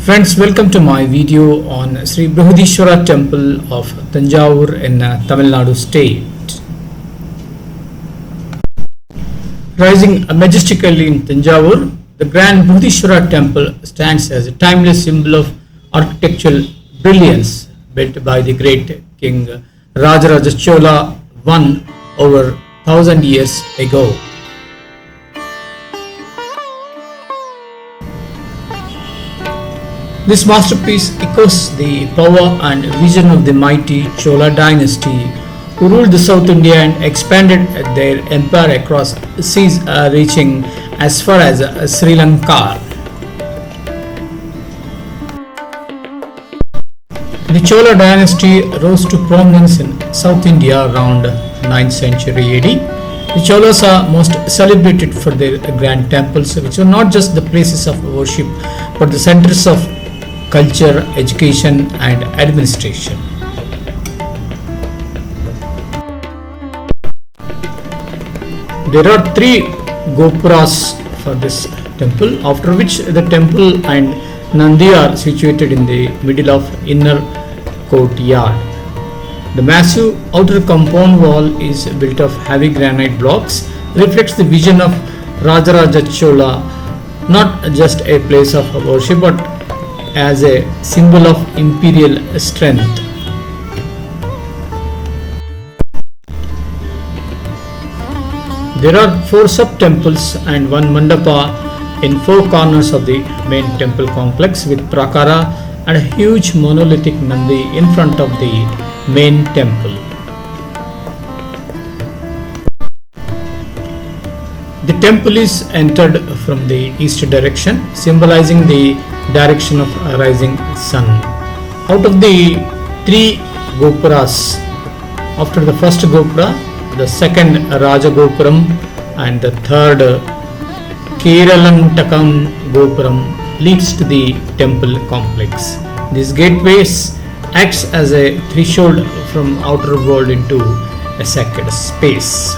Friends, welcome to my video on Sri Bruhadishwara temple of Tanjaur in Tamil Nadu state. Rising majestically in Tanjaur, the grand Bruhadishwara temple stands as a timeless symbol of architectural brilliance built by the great king Rajaraja Chola one over 1000 years ago. This masterpiece echoes the power and vision of the mighty Chola dynasty who ruled the South India and expanded their empire across seas reaching as far as Sri Lanka. The Chola dynasty rose to prominence in South India around 9th century AD. The Cholas are most celebrated for their grand temples, which were not just the places of worship but the centers of culture, education and administration. There are three gopuras for this temple, after which the temple and Nandi are situated in the middle of inner courtyard. The massive outer compound wall is built of heavy granite blocks, reflects the vision of Rajaraja Chola, not just a place of worship but as a symbol of imperial strength. There are four sub-temples and one mandapa in four corners of the main temple complex with prakara and a huge monolithic Nandi in front of the main temple. The temple is entered from the east direction, symbolizing the direction of a rising sun. Out of the three gopuras, after the first gopura, the second Raja Gopuram and the third Keralantakam Gopuram leads to the temple complex. This gateways acts as a threshold from outer world into a sacred space.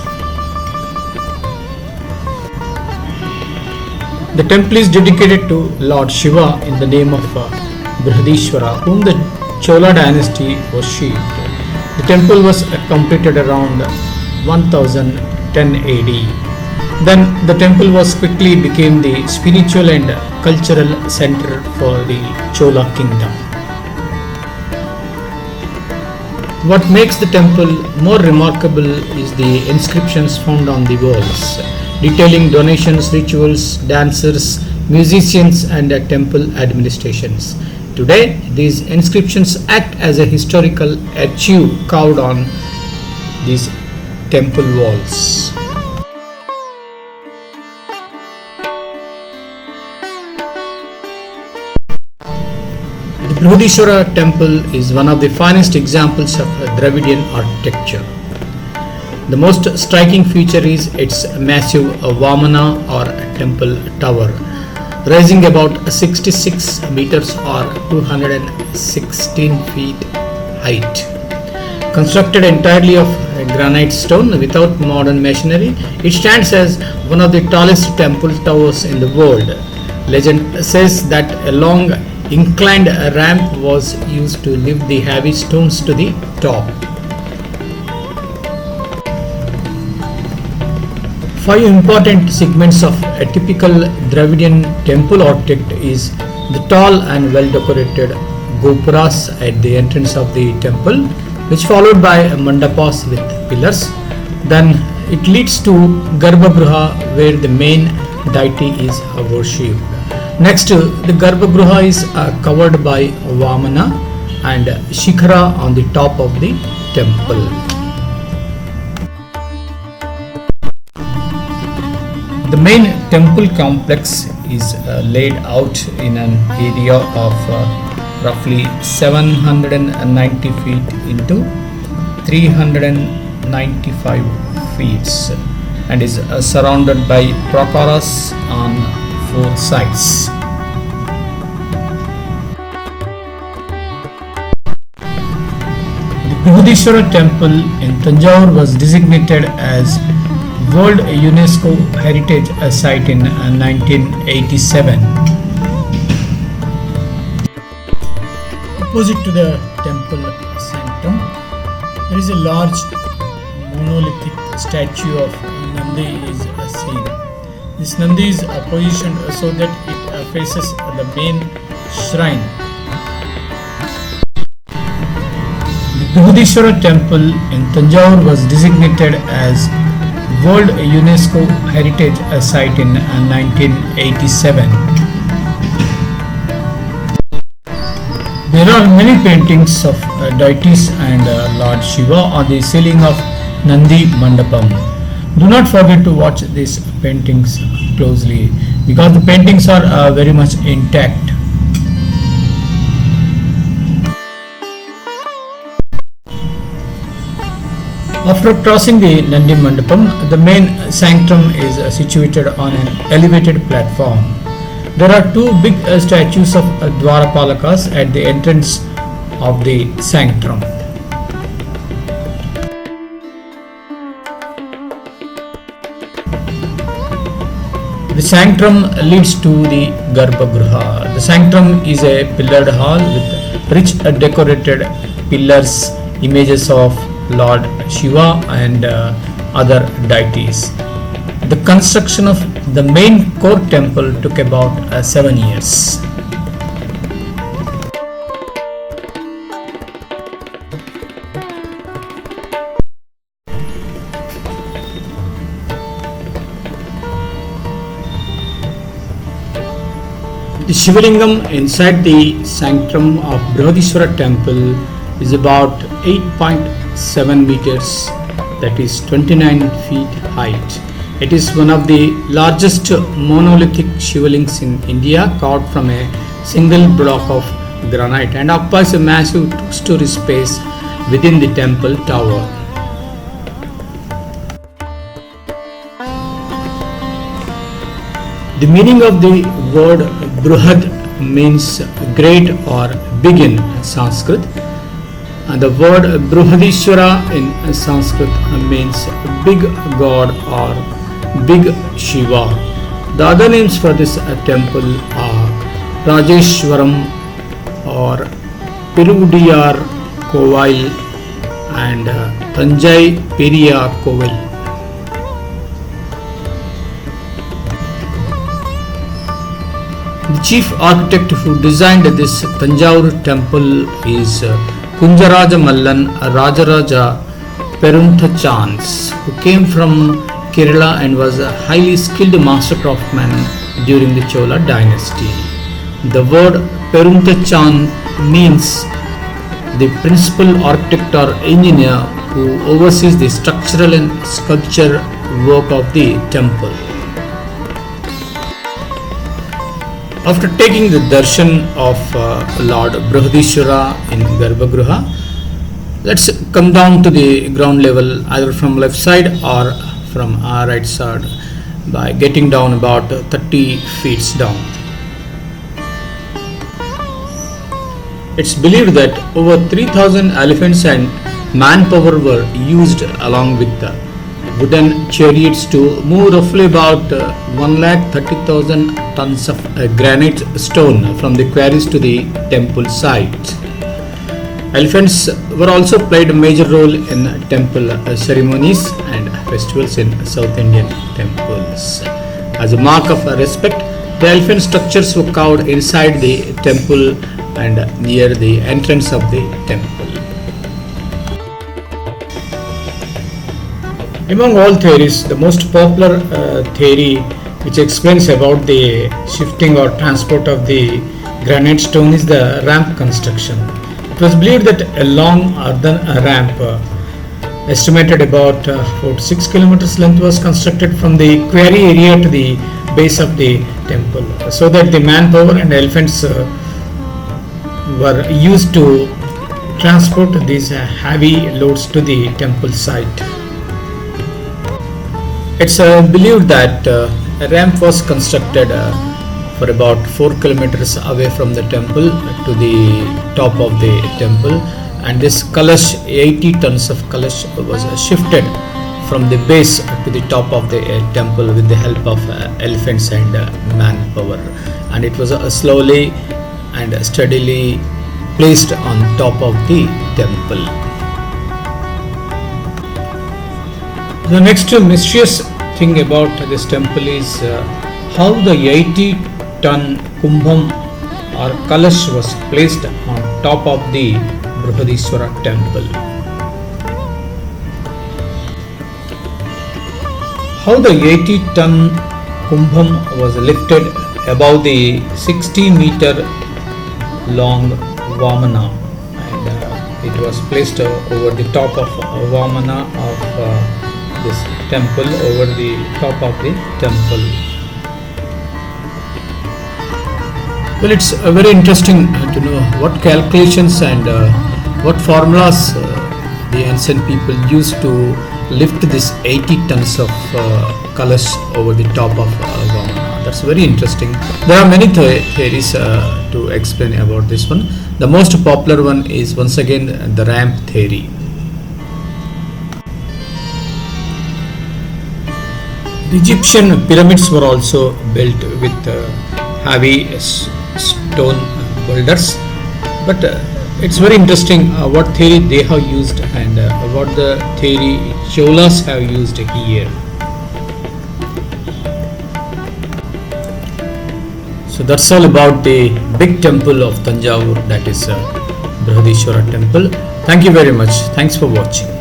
The temple is dedicated to Lord Shiva in the name of Bruhadishwara, whom the Chola dynasty worshipped. The temple was completed around 1010 AD. Then the temple was quickly became the spiritual and cultural center for the Chola kingdom. What makes the temple more remarkable is the inscriptions found on the walls, detailing donations, rituals, dancers, musicians and temple administrations. Today, these inscriptions act as a historical archive carved on these temple walls. The Bruhadishwara temple is one of the finest examples of Dravidian architecture. The most striking feature is its massive Vamana or temple tower, rising about 66 meters or 216 feet height. Constructed entirely of granite stone without modern machinery, it stands as one of the tallest temple towers in the world. Legend says that a long inclined ramp was used to lift the heavy stones to the top. Five important segments of a typical Dravidian temple architect is the tall and well decorated gopuras at the entrance of the temple, which followed by mandapas with pillars. Then it leads to Garbhagriha where the main deity is worshipped. Next, the Garbhagriha is covered by Vamana and Shikhara on the top of the temple. The main temple complex is laid out in an area of roughly 790 feet into 395 feet and is surrounded by prakaras on four sides. The Bruhadishwara temple in Tanjaur was designated as World UNESCO Heritage Site in 1987. Opposite to the temple sanctum, there is a large monolithic statue of Nandi is seen. This Nandi is positioned so that it faces the main shrine. The Bruhadishwara temple in Tanjaur was designated as World UNESCO Heritage Site in 1987. There are many paintings of deities and Lord Shiva on the ceiling of Nandi Mandapam. Do not forget to watch these paintings closely because the paintings are very much intact. After crossing the Nandi Mandapam, the main sanctum is situated on an elevated platform. There are two big statues of Dwarapalakas at the entrance of the sanctum. The sanctum leads to the Garbhagriha. The sanctum is a pillared hall with rich decorated pillars, images of Lord Shiva and other deities. The construction of the main core temple took about 7 years. The Shivalingam inside the sanctum of Bruhadishwara temple is about 8.7 meters, that is 29 feet height. It is one of the largest monolithic Shivalings in India, carved from a single block of granite and occupies a massive two-story space within the temple tower. The meaning of the word Bruhad means great or big in Sanskrit, and the word Bruhadishwara in Sanskrit means big god or big Shiva. The other names for this temple are Rajeshwaram or Perudiyar Kovail and Tanjai Periya Kovail. The chief architect who designed this Tanjaur temple is Kunjaraja Mallan Rajaraja Chola, who came from Kerala and was a highly skilled master craftsman during the Chola dynasty. The word Peruntachan means the principal architect or engineer who oversees the structural and sculpture work of the temple. After taking the darshan of Lord Bruhadishwara in Garbhagriha, let's come down to the ground level either from left side or from our right side by getting down about 30 feet down. It's believed that over 3,000 elephants and manpower were used along with the wooden chariots to move roughly about 130,000 tons of granite stone from the quarries to the temple site. Elephants were also played a major role in temple ceremonies and festivals in South Indian temples. As a mark of respect, the elephant structures were carved inside the temple and near the entrance of the temple. Among all theories, the most popular theory which explains about the shifting or transport of the granite stone is the ramp construction. It was believed that a long earthen ramp estimated about 4 to 6 kilometers length was constructed from the quarry area to the base of the temple so that the manpower and elephants were used to transport these heavy loads to the temple site. It's believed that a ramp was constructed for about 4 kilometers away from the temple to the top of the temple, and this kalash, 80 tons of kalash, was shifted from the base to the top of the temple with the help of elephants and manpower, and it was slowly and steadily placed on top of the temple. The next mysterious thing about this temple is how the 80-ton kumbham or kalash was placed on top of the Bruhadishwara temple. How the 80-ton kumbham was lifted above the 60-meter long Vamana, and it was placed over the top of Vamana of this temple, over the top of the temple. Well, it's very interesting to know what calculations and what formulas the ancient people used to lift this 80 tons of kalash over the top of Vamana. That's very interesting. There are many theories to explain about this one. The most popular one is once again the ramp theory. The Egyptian pyramids were also built with heavy stone boulders, but it's very interesting what theory they have used and what the theory Cholas have used here. So that's all about the big temple of Tanjaur, that is Bruhadishwara temple. Thank you very much. Thanks for watching.